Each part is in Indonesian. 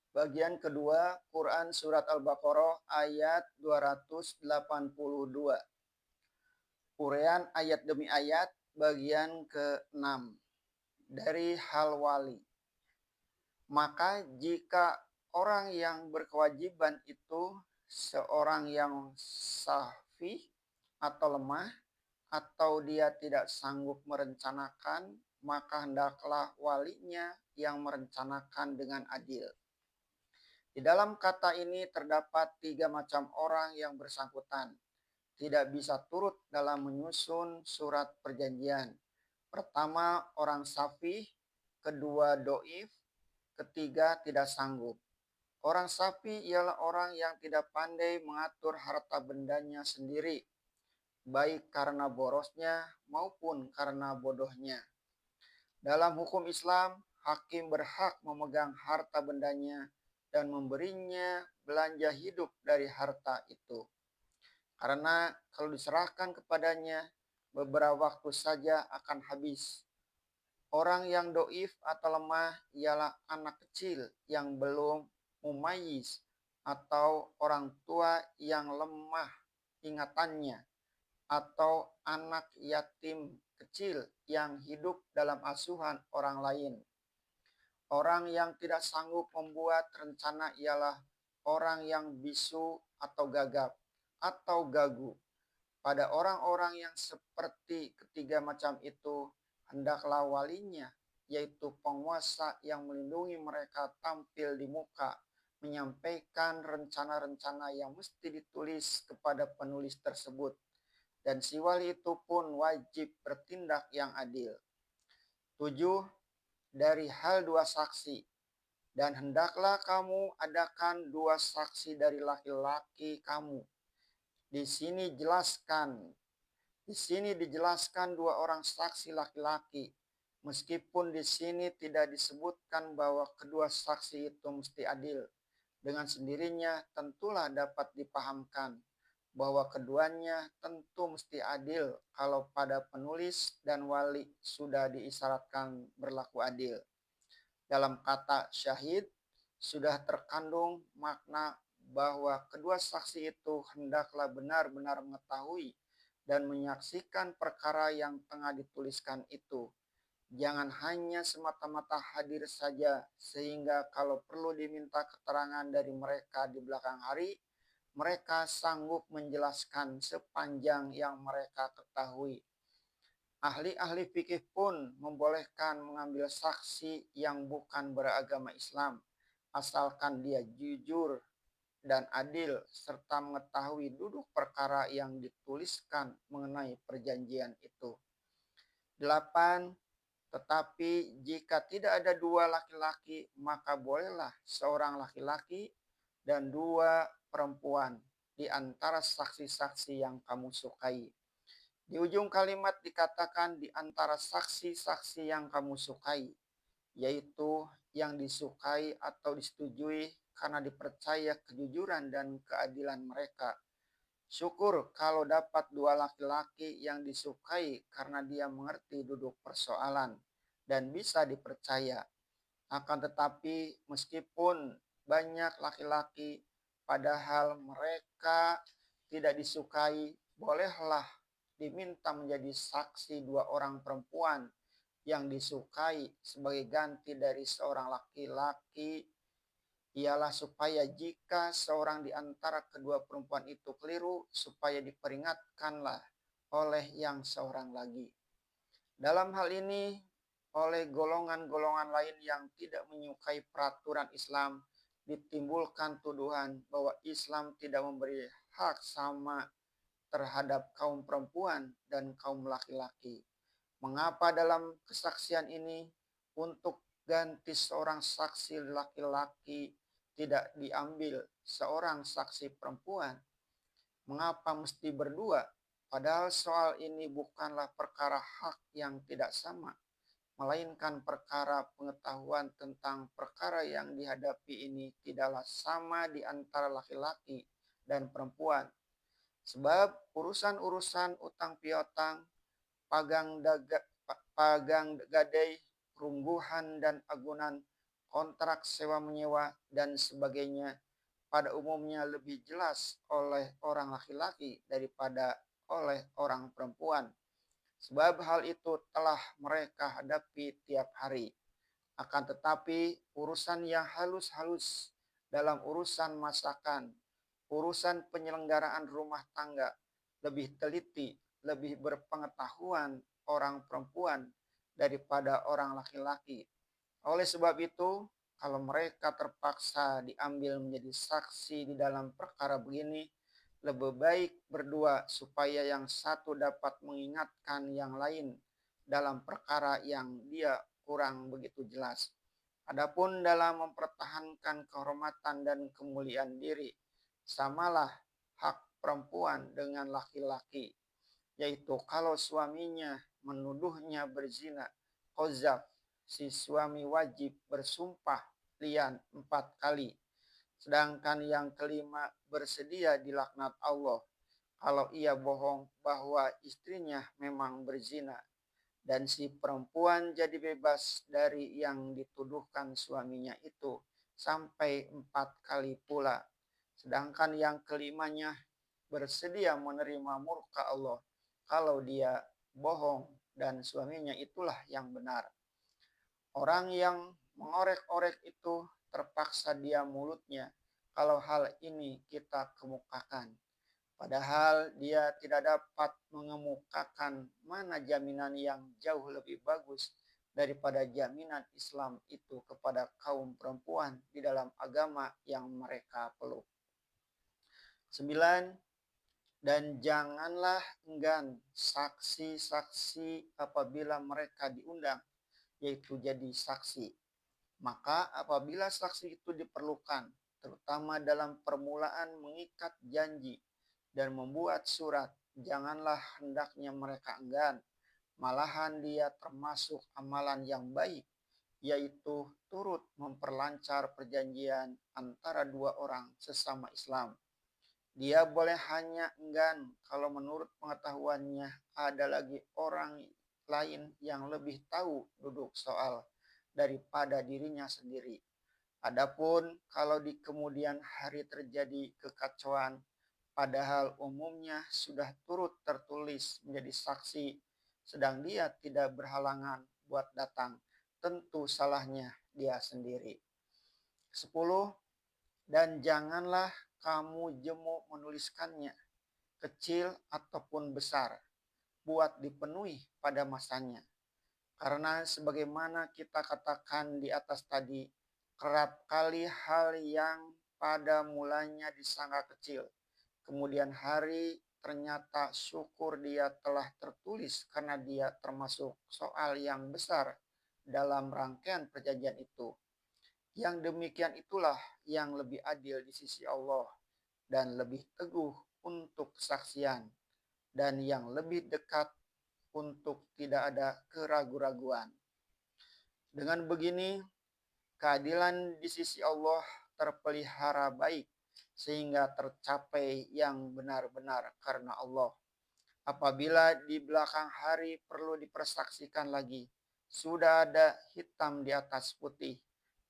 Bagian kedua, Quran Surat Al-Baqarah ayat 282. Uraian ayat demi ayat, bagian ke-6. Dari hal wali. Maka jika orang yang berkewajiban itu seorang yang sahfi atau lemah, atau dia tidak sanggup merencanakan, maka hendaklah walinya yang merencanakan dengan adil. Di dalam kata ini terdapat 3 macam orang yang bersangkutan tidak bisa turut dalam menyusun surat perjanjian. Pertama, orang safih, kedua doif, ketiga tidak sanggup. Orang safi ialah orang yang tidak pandai mengatur harta bendanya sendiri, baik karena borosnya maupun karena bodohnya. Dalam hukum Islam, hakim berhak memegang harta bendanya dan memberinya belanja hidup dari harta itu. Karena kalau diserahkan kepadanya, beberapa waktu saja akan habis. Orang yang doif atau lemah ialah anak kecil yang belum mumayyiz atau orang tua yang lemah ingatannya atau anak yatim kecil yang hidup dalam asuhan orang lain. Orang yang tidak sanggup membuat rencana ialah orang yang bisu atau gagap atau gagu. Pada orang-orang yang seperti ketiga macam itu, hendaklah walinya, yaitu penguasa yang melindungi mereka tampil di muka, menyampaikan rencana-rencana yang mesti ditulis kepada penulis tersebut. Dan si wali itu pun wajib bertindak yang adil. 7. Dari hal dua saksi. Dan hendaklah kamu adakan dua saksi dari laki-laki kamu. Di sini dijelaskan dua orang saksi laki-laki. Meskipun di sini tidak disebutkan bahwa kedua saksi itu mesti adil. Dengan sendirinya tentulah dapat dipahamkan bahwa keduanya tentu mesti adil kalau pada penulis dan wali sudah diisyaratkan berlaku adil. Dalam kata syahid sudah terkandung makna bahwa kedua saksi itu hendaklah benar-benar mengetahui dan menyaksikan perkara yang tengah dituliskan itu. Jangan hanya semata-mata hadir saja, sehingga kalau perlu diminta keterangan dari mereka di belakang hari, mereka sanggup menjelaskan sepanjang yang mereka ketahui. Ahli-ahli fikih pun membolehkan mengambil saksi yang bukan beragama Islam, asalkan dia jujur dan adil serta mengetahui duduk perkara yang dituliskan mengenai perjanjian itu. 8. Tetapi jika tidak ada dua laki-laki, maka bolehlah seorang laki-laki dan dua perempuan di antara saksi-saksi yang kamu sukai. Di ujung kalimat dikatakan di antara saksi-saksi yang kamu sukai, yaitu yang disukai atau disetujui karena dipercaya kejujuran dan keadilan mereka. Syukur kalau dapat dua laki-laki yang disukai karena dia mengerti duduk persoalan dan bisa dipercaya. Akan tetapi meskipun banyak laki-laki padahal mereka tidak disukai, bolehlah diminta menjadi saksi dua orang perempuan yang disukai sebagai ganti dari seorang laki-laki, ialah supaya jika seorang di antara kedua perempuan itu keliru, supaya diperingatkanlah oleh yang seorang lagi. Dalam hal ini, oleh golongan-golongan lain yang tidak menyukai peraturan Islam, ditimbulkan tuduhan bahwa Islam tidak memberi hak sama terhadap kaum perempuan dan kaum laki-laki. Mengapa dalam kesaksian ini untuk ganti seorang saksi laki-laki tidak diambil seorang saksi perempuan? Mengapa mesti berdua? Padahal soal ini bukanlah perkara hak yang tidak sama, melainkan perkara pengetahuan tentang perkara yang dihadapi ini tidaklah sama di antara laki-laki dan perempuan. Sebab urusan-urusan utang piutang, pagang gadai, rungguhan dan agunan kontrak sewa-menyewa, dan sebagainya pada umumnya lebih jelas oleh orang laki-laki daripada oleh orang perempuan. Sebab hal itu telah mereka hadapi tiap hari. Akan tetapi urusan yang halus-halus dalam urusan masakan, urusan penyelenggaraan rumah tangga, lebih teliti, lebih berpengetahuan orang perempuan daripada orang laki-laki. Oleh sebab itu, kalau mereka terpaksa diambil menjadi saksi di dalam perkara begini, lebih baik berdua supaya yang satu dapat mengingatkan yang lain dalam perkara yang dia kurang begitu jelas. Adapun dalam mempertahankan kehormatan dan kemuliaan diri, samalah hak perempuan dengan laki-laki, yaitu kalau suaminya menuduhnya berzina, qazaf, si suami wajib bersumpah lian 4 kali. Sedangkan yang kelima bersedia dilaknat Allah kalau ia bohong bahwa istrinya memang berzina. Dan si perempuan jadi bebas dari yang dituduhkan suaminya itu sampai 4 kali pula. Sedangkan yang kelimanya bersedia menerima murka Allah kalau dia bohong dan suaminya itulah yang benar. Orang yang mengorek-orek itu terpaksa diam mulutnya kalau hal ini kita kemukakan. Padahal dia tidak dapat mengemukakan mana jaminan yang jauh lebih bagus daripada jaminan Islam itu kepada kaum perempuan di dalam agama yang mereka peluk. 9. Dan janganlah enggan saksi-saksi apabila mereka diundang, yaitu jadi saksi. Maka apabila saksi itu diperlukan, terutama dalam permulaan mengikat janji dan membuat surat, janganlah hendaknya mereka enggan. Malahan dia termasuk amalan yang baik, yaitu turut memperlancar perjanjian antara dua orang sesama Islam. Dia boleh hanya enggan kalau menurut pengetahuannya ada lagi orang lain yang lebih tahu duduk soal daripada dirinya sendiri. Adapun kalau di kemudian hari terjadi kekacauan, padahal umumnya sudah turut tertulis menjadi saksi, sedang dia tidak berhalangan buat datang, tentu salahnya dia sendiri. 10. Dan janganlah kamu jemu menuliskannya, kecil ataupun besar, buat dipenuhi pada masanya. Karena sebagaimana kita katakan di atas tadi, kerap kali hal yang pada mulanya disangka kecil, kemudian hari ternyata syukur dia telah tertulis karena dia termasuk soal yang besar dalam rangkaian perjanjian itu. Yang demikian itulah yang lebih adil di sisi Allah dan lebih teguh untuk kesaksian dan yang lebih dekat untuk tidak ada keraguan-raguan. Dengan begini, keadilan di sisi Allah terpelihara baik sehingga tercapai yang benar-benar karena Allah. Apabila di belakang hari perlu dipersaksikan lagi, sudah ada hitam di atas putih,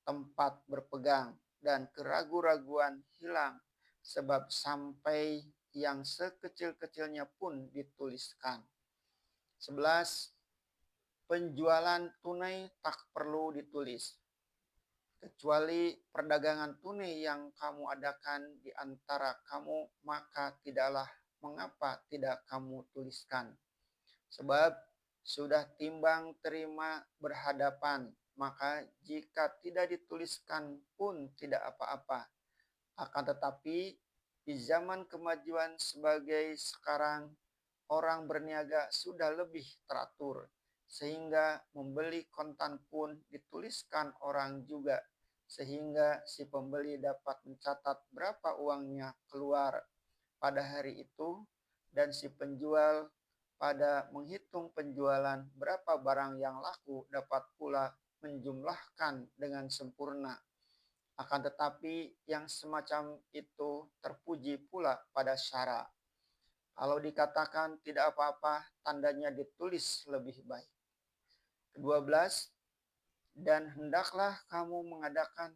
tempat berpegang dan keraguan-raguan hilang sebab sampai yang sekecil-kecilnya pun dituliskan. 11. Penjualan tunai tak perlu ditulis, kecuali perdagangan tunai yang kamu adakan di antara kamu, maka tidaklah mengapa tidak kamu tuliskan. Sebab sudah timbang terima berhadapan, maka jika tidak dituliskan pun tidak apa-apa. Akan tetapi di zaman kemajuan sebagai sekarang, orang berniaga sudah lebih teratur, sehingga membeli kontan pun dituliskan orang juga, sehingga si pembeli dapat mencatat berapa uangnya keluar pada hari itu, dan si penjual pada menghitung penjualan berapa barang yang laku dapat pula menjumlahkan dengan sempurna. Akan tetapi yang semacam itu terpuji pula pada syara. Kalau dikatakan tidak apa-apa, tandanya ditulis lebih baik. 12. dan hendaklah kamu mengadakan